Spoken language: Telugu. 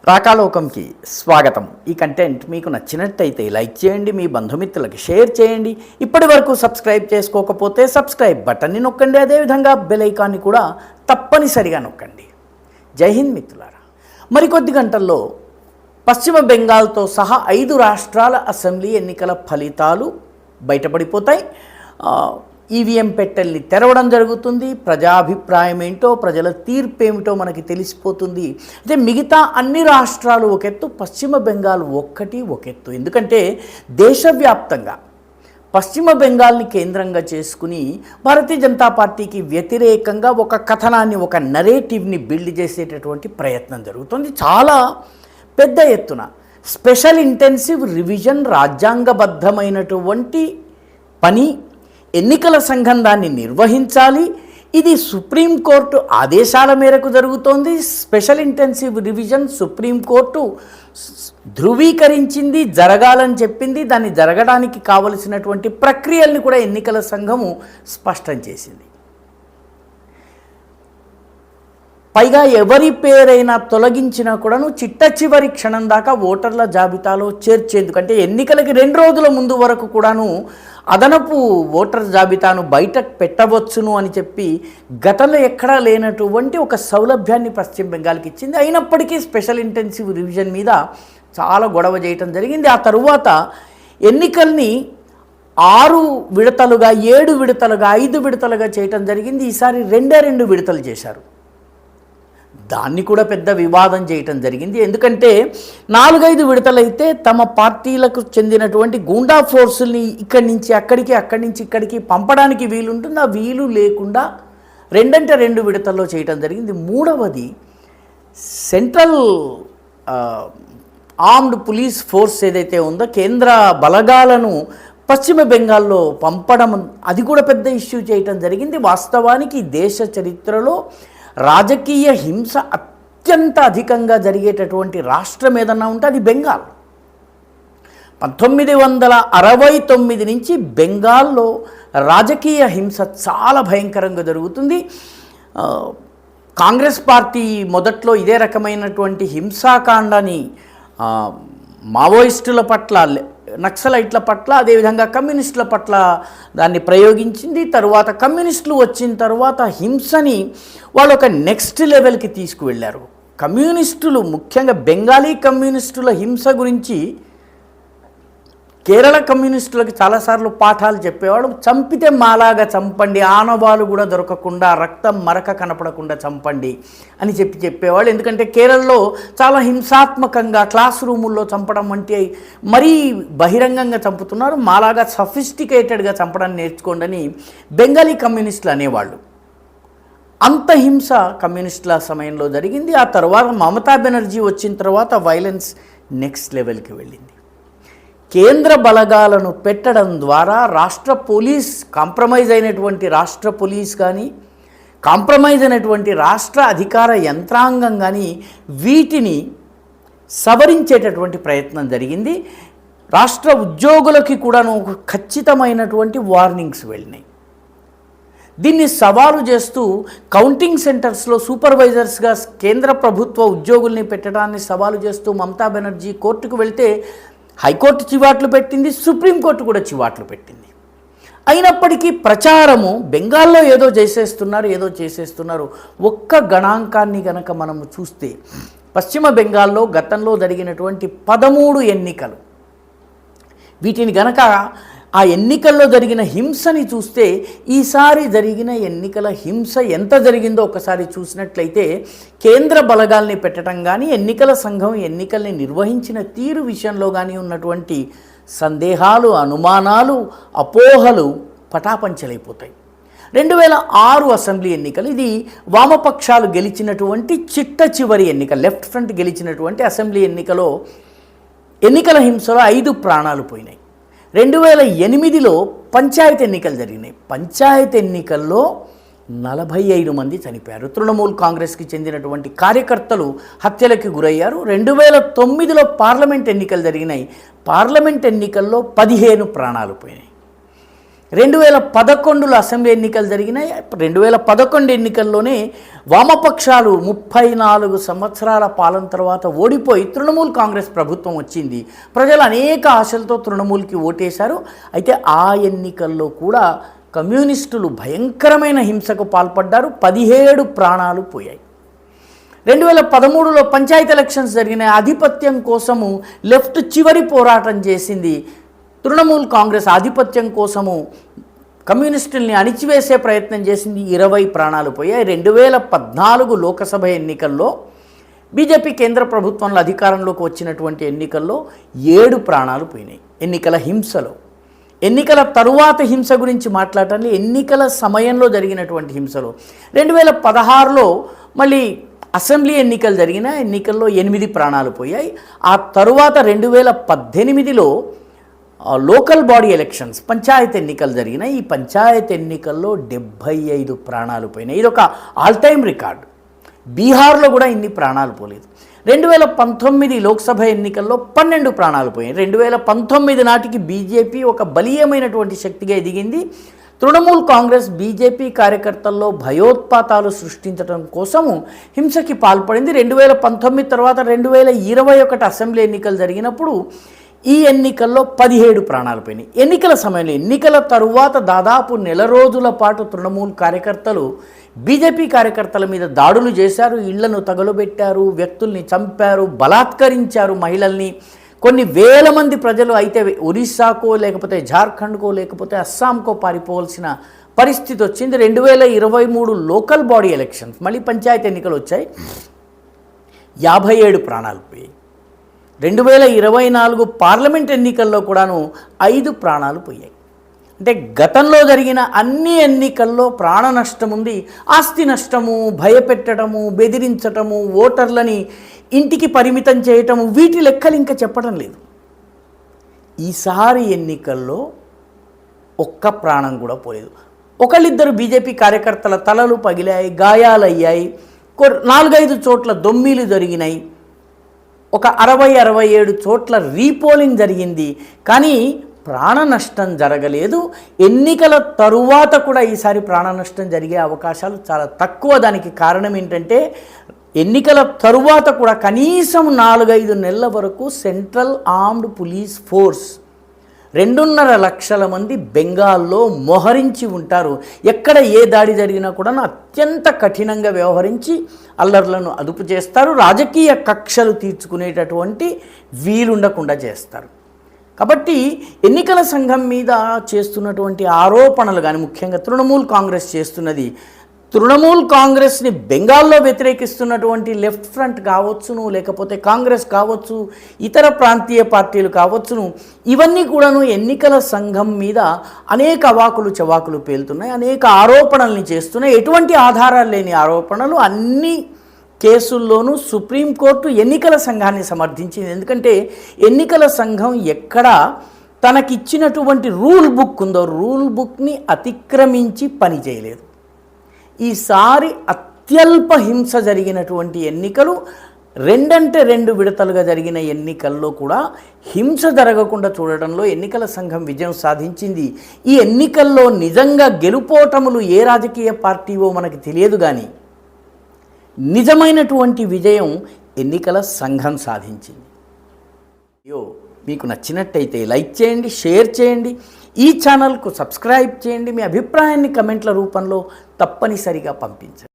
రాకాలోకంకి స్వాగతం. ఈ కంటెంట్ మీకు నచ్చినట్టయితే లైక్ చేయండి, మీ బంధుమిత్రులకి షేర్ చేయండి. ఇప్పటి వరకు సబ్స్క్రైబ్ చేసుకోకపోతే సబ్స్క్రైబ్ బటన్ని నొక్కండి, అదేవిధంగా బెల్ ఐకాన్ని కూడా తప్పనిసరిగా నొక్కండి. జై హింద్ మిత్రులారా. మరికొద్ది గంటల్లో పశ్చిమ బెంగాల్తో సహా 5 రాష్ట్రాల అసెంబ్లీ ఎన్నికల ఫలితాలు బయటపడిపోతాయి. ఈవీఎం పెట్టెల్ని తెరవడం జరుగుతుంది. ప్రజాభిప్రాయం ఏంటో, ప్రజల తీర్పు ఏమిటో మనకి తెలిసిపోతుంది. అయితే మిగతా అన్ని రాష్ట్రాలు ఒక ఎత్తు, పశ్చిమ బెంగాల్ ఒక్కటి ఒక ఎత్తు. ఎందుకంటే దేశవ్యాప్తంగా పశ్చిమ బెంగాల్ని కేంద్రంగా చేసుకుని భారతీయ జనతా పార్టీకి వ్యతిరేకంగా ఒక కథనాన్ని, ఒక నరేటివ్ని బిల్డ్ చేసేటటువంటి ప్రయత్నం జరుగుతుంది. చాలా పెద్ద ఎత్తున స్పెషల్ ఇంటెన్సివ్ రివిజన్, రాజ్యాంగబద్ధమైనటువంటి పని. ఎన్నికల సంఘం దాన్ని నిర్వహించాలి. ఇది సుప్రీంకోర్టు ఆదేశాల మేరకు జరుగుతోంది. స్పెషల్ ఇంటెన్సివ్ రివిజన్ సుప్రీంకోర్టు ధృవీకరించింది, జరగాలని చెప్పింది. దాన్ని జరగడానికి కావలసినటువంటి ప్రక్రియల్ని కూడా ఎన్నికల సంఘము స్పష్టం చేసింది. పైగా ఎవరి పేరైనా తొలగించినా కూడాను చిట్ట చివరి క్షణం దాకా ఓటర్ల జాబితాలో చేర్చేందుకు, అంటే ఎన్నికలకి 2 రోజుల ముందు వరకు కూడాను అదనపు ఓటర్ జాబితాను బయటకు పెట్టవచ్చును అని చెప్పి గతంలో ఎక్కడా లేనటువంటి ఒక సౌలభ్యాన్ని పశ్చిమ బెంగాల్కి ఇచ్చింది. అయినప్పటికీ స్పెషల్ ఇంటెన్సివ్ రివిజన్ మీద చాలా గొడవ చేయటం జరిగింది. ఆ తరువాత ఎన్నికల్ని 6 విడతలుగా, 7 విడతలుగా, 5 విడతలుగా చేయటం జరిగింది. ఈసారి 2 విడతలు చేశారు. దాన్ని కూడా పెద్ద వివాదం చేయటం జరిగింది. ఎందుకంటే 4-5 విడతలైతే తమ పార్టీలకు చెందినటువంటి గూండా ఫోర్సుల్ని ఇక్కడి నుంచి అక్కడికి, అక్కడి నుంచి ఇక్కడికి పంపడానికి వీలుంటుంది. ఆ వీలు లేకుండా 2 విడతల్లో చేయటం జరిగింది. మూడవది, సెంట్రల్ ఆర్మ్డ్ పోలీస్ ఫోర్స్ ఏదైతే ఉందో, కేంద్ర బలగాలను పశ్చిమ బెంగాల్లో పంపడం, అది కూడా పెద్ద ఇష్యూ చేయటం జరిగింది. వాస్తవానికి దేశ చరిత్రలో రాజకీయ హింస అత్యంత అధికంగా జరిగేటటువంటి రాష్ట్రం ఏదన్నా ఉంటే అది బెంగాల్. 1969 నుంచి బెంగాల్లో రాజకీయ హింస చాలా భయంకరంగా జరుగుతుంది. కాంగ్రెస్ పార్టీ మొదట్లో ఇదే రకమైనటువంటి హింసాకాండాన్ని మావోయిస్టుల పట్ల, నక్సలైట్ల పట్ల, అదేవిధంగా కమ్యూనిస్టుల పట్ల దాన్ని ప్రయోగించింది. తరువాత కమ్యూనిస్టులు వచ్చిన తర్వాత హింసని వాళ్ళు ఒక నెక్స్ట్ లెవెల్కి తీసుకువెళ్ళారు. కమ్యూనిస్టులు, ముఖ్యంగా బెంగాలీ కమ్యూనిస్టుల హింస గురించి కేరళ కమ్యూనిస్టులకు చాలాసార్లు పాఠాలు చెప్పేవాడు. చంపితే మాలాగా చంపండి, ఆనవాళ్ళు కూడా దొరకకుండా, రక్తం మరక కనపడకుండా చంపండి అని చెప్పేవాళ్ళు. ఎందుకంటే కేరళలో చాలా హింసాత్మకంగా క్లాస్ రూముల్లో చంపడం వంటి మరీ బహిరంగంగా చంపుతున్నారు. మాలాగా సఫిస్టికేటెడ్గా చంపడం నేర్చుకోండి అని బెంగాలీ కమ్యూనిస్టులు అనేవాళ్ళు. అంత హింస కమ్యూనిస్టుల సమయంలో జరిగింది. ఆ తర్వాత మమతా బెనర్జీ వచ్చిన తర్వాత వైలెన్స్ నెక్స్ట్ లెవెల్కి వెళ్ళింది. కేంద్ర బలగాలను పెట్టడం ద్వారా రాష్ట్ర పోలీస్, కాంప్రమైజ్ అయినటువంటి రాష్ట్ర పోలీస్ కానీ, కాంప్రమైజ్ అయినటువంటి రాష్ట్ర అధికార యంత్రాంగం కానీ వీటిని సవరించేటటువంటి ప్రయత్నం జరిగింది. రాష్ట్ర ఉద్యోగులకి కూడాను ఖచ్చితమైనటువంటి వార్నింగ్స్ వెళ్ళినాయి. దీన్ని సవాలు చేస్తూ కౌంటింగ్ సెంటర్స్లో సూపర్వైజర్స్గా కేంద్ర ప్రభుత్వ ఉద్యోగుల్ని పెట్టడాన్ని సవాలు చేస్తూ మమతా బెనర్జీ కోర్టుకు వెళ్తే హైకోర్టు చివాట్లు పెట్టింది, సుప్రీంకోర్టు కూడా చివాట్లు పెట్టింది. అయినప్పటికీ ప్రచారము బెంగాల్లో ఏదో చేసేస్తున్నారు. ఒక్క గణాంకాన్ని గనక మనము చూస్తే, పశ్చిమ బెంగాల్లో గతంలో జరిగినటువంటి 13 ఎన్నికలు, వీటిని గనక ఆ ఎన్నికల్లో జరిగిన హింసని చూస్తే, ఈసారి జరిగిన ఎన్నికల హింస ఎంత జరిగిందో ఒకసారి చూసినట్లయితే, కేంద్ర బలగాల్ని పెట్టడం కానీ, ఎన్నికల సంఘం ఎన్నికల్ని నిర్వహించిన తీరు విషయంలో కానీ ఉన్నటువంటి సందేహాలు, అనుమానాలు, అపోహలు పటాపంచలైపోతాయి. 2006 అసెంబ్లీ ఎన్నికలు, ఇది వామపక్షాలు గెలిచినటువంటి చిట్ట చివరి ఎన్నిక, లెఫ్ట్ ఫ్రంట్ గెలిచినటువంటి అసెంబ్లీ ఎన్నికలో ఎన్నికల హింసలో 5 ప్రాణాలు పోయినాయి. 2008లో పంచాయతీ ఎన్నికలు జరిగినాయి. పంచాయతీ ఎన్నికల్లో 45 మంది చనిపోయారు. తృణమూల్ కాంగ్రెస్కి చెందినటువంటి కార్యకర్తలు హత్యలకి గురయ్యారు. 2009లో పార్లమెంట్ ఎన్నికలు జరిగినాయి. పార్లమెంట్ ఎన్నికల్లో 15 ప్రాణాలు పోయినాయి. 2011లో అసెంబ్లీ ఎన్నికలు జరిగినాయి. 2011 ఎన్నికల్లోనే వామపక్షాలు 34 సంవత్సరాల పాలన తర్వాత ఓడిపోయి తృణమూల్ కాంగ్రెస్ ప్రభుత్వం వచ్చింది. ప్రజలు అనేక ఆశలతో తృణమూల్కి ఓటేశారు. అయితే ఆ ఎన్నికల్లో కూడా కమ్యూనిస్టులు భయంకరమైన హింసకు పాల్పడ్డారు. 17 ప్రాణాలు పోయాయి. 2013లో పంచాయతీ ఎలక్షన్స్ జరిగిన ఆధిపత్యం కోసము లెఫ్ట్ చివరి పోరాటం చేసింది. తృణమూల్ కాంగ్రెస్ ఆధిపత్యం కోసము కమ్యూనిస్టుల్ని అణిచివేసే ప్రయత్నం చేసింది. 20 ప్రాణాలు పోయాయి. 2014 లోకసభ ఎన్నికల్లో బీజేపీ కేంద్ర ప్రభుత్వంలో అధికారంలోకి వచ్చినటువంటి ఎన్నికల్లో 7 ప్రాణాలు పోయినాయి ఎన్నికల హింసలో. ఎన్నికల తరువాత హింస గురించి మాట్లాడాలి. ఎన్నికల సమయంలో జరిగినటువంటి హింసలో 2016లో మళ్ళీ అసెంబ్లీ ఎన్నికలు జరిగిన ఎన్నికల్లో 8 ప్రాణాలు పోయాయి. ఆ తరువాత 2018లో లోకల్ బాడీ ఎలక్షన్స్ పంచాయతీ ఎన్నికలు జరిగిన ఈ పంచాయతీ ఎన్నికల్లో 75 ప్రాణాలు పోయినాయి. ఇది ఒక ఆల్ టైమ్ రికార్డు. బీహార్లో కూడా ఇన్ని ప్రాణాలు పోలేదు. 2019 లోక్సభ ఎన్నికల్లో 12 ప్రాణాలు పోయాయి. 2019 నాటికి బీజేపీ ఒక బలీయమైనటువంటి శక్తిగా ఎదిగింది. తృణమూల్ కాంగ్రెస్ బీజేపీ కార్యకర్తల్లో భయోత్పాతాలు సృష్టించడం కోసము హింసకి పాల్పడింది. 2019 తర్వాత 2021 అసెంబ్లీ ఎన్నికలు జరిగినప్పుడు ఈ ఎన్నికల్లో 17 ప్రాణాలు పోయినాయి. ఎన్నికల సమయంలో ఎన్నికల తరువాత దాదాపు నెల రోజుల పాటు తృణమూల్ కార్యకర్తలు బీజేపీ కార్యకర్తల మీద దాడులు చేశారు. ఇళ్లను తగలబెట్టారు, వ్యక్తుల్ని చంపారు, బలాత్కరించారు మహిళల్ని. కొన్ని వేల మంది ప్రజలు అయితే ఒరిస్సాకో లేకపోతే జార్ఖండ్కో లేకపోతే అస్సాంకో పారిపోవాల్సిన పరిస్థితి వచ్చింది. 2023 లోకల్ బాడీ ఎలక్షన్స్ మళ్ళీ పంచాయతీ ఎన్నికలు వచ్చాయి. 57 ప్రాణాలు పోయాయి. 2024 పార్లమెంట్ ఎన్నికల్లో కూడాను 5 ప్రాణాలు పోయాయి. అంటే గతంలో జరిగిన అన్ని ఎన్నికల్లో ప్రాణ నష్టం ఉంది. ఆస్తి నష్టము, భయపెట్టడము, బెదిరించటము, ఓటర్లని ఇంటికి పరిమితం చేయటము, వీటి లెక్కలు ఇంకా చెప్పడం లేదు. ఈసారి ఎన్నికల్లో ఒక్క ప్రాణం కూడా పోలేదు. ఒకళ్ళిద్దరు బీజేపీ కార్యకర్తల తలలు పగిలాయి, గాయాలయ్యాయి. 4-5 చోట్ల దొమ్మీలు జరిగినాయి. ఒక 60-67 చోట్ల రీపోలింగ్ జరిగింది. కానీ ప్రాణ నష్టం జరగలేదు. ఎన్నికల తరువాత కూడా ఈసారి ప్రాణ నష్టం జరిగే అవకాశాలు చాలా తక్కువ. దానికి కారణం ఏంటంటే ఎన్నికల తరువాత కూడా కనీసం 4-5 నెలల వరకు సెంట్రల్ ఆర్మ్డ్ పోలీస్ ఫోర్స్ 2.5 లక్షల మంది బెంగాల్లో మోహరించి ఉంటారు. ఎక్కడ ఏ దాడి జరిగినా కూడా అత్యంత కఠినంగా వ్యవహరించి అల్లర్లను అదుపు చేస్తారు. రాజకీయ కక్షలు తీర్చుకునేటటువంటి వీలుండకుండా చేస్తారు. కాబట్టి ఎన్నికల సంఘం మీద చేస్తున్నటువంటి ఆరోపణలు కానీ ముఖ్యంగా తృణమూల్ కాంగ్రెస్ చేస్తున్నది, తృణమూల్ కాంగ్రెస్ని బెంగాల్లో వ్యతిరేకిస్తున్నటువంటి లెఫ్ట్ ఫ్రంట్ కావచ్చును, లేకపోతే కాంగ్రెస్ కావచ్చు, ఇతర ప్రాంతీయ పార్టీలు కావచ్చును, ఇవన్నీ కూడాను ఎన్నికల సంఘం మీద అనేక అవాకులు చవాకులు పేలుతున్నాయి, అనేక ఆరోపణల్ని చేస్తున్నాయి. ఎటువంటి ఆధారాలు లేని ఆరోపణలు. అన్ని కేసుల్లోనూ సుప్రీంకోర్టు ఎన్నికల సంఘాన్ని సమర్థించింది. ఎందుకంటే ఎన్నికల సంఘం ఎక్కడ తనకిచ్చినటువంటి రూల్ బుక్ ఉందో రూల్ బుక్ని అతిక్రమించి పని చేయలేదు. ఈసారి అత్యల్ప హింస జరిగినటువంటి ఎన్నికలు 2 విడతలుగా జరిగిన ఎన్నికల్లో కూడా హింస జరగకుండా చూడడంలో ఎన్నికల సంఘం విజయం సాధించింది. ఈ ఎన్నికల్లో నిజంగా గెలుపోటములు ఏ రాజకీయ పార్టీవో మనకు తెలియదు, కానీ నిజమైనటువంటి విజయం ఎన్నికల సంఘం సాధించింది. మీకు నచ్చినట్టయితే లైక్ చేయండి, షేర్ చేయండి, ఈ ఛానల్కు సబ్స్క్రైబ్ చేయండి. మీ అభిప్రాయాన్ని కమెంట్ల రూపంలో తప్పనిసరిగా పంపించండి.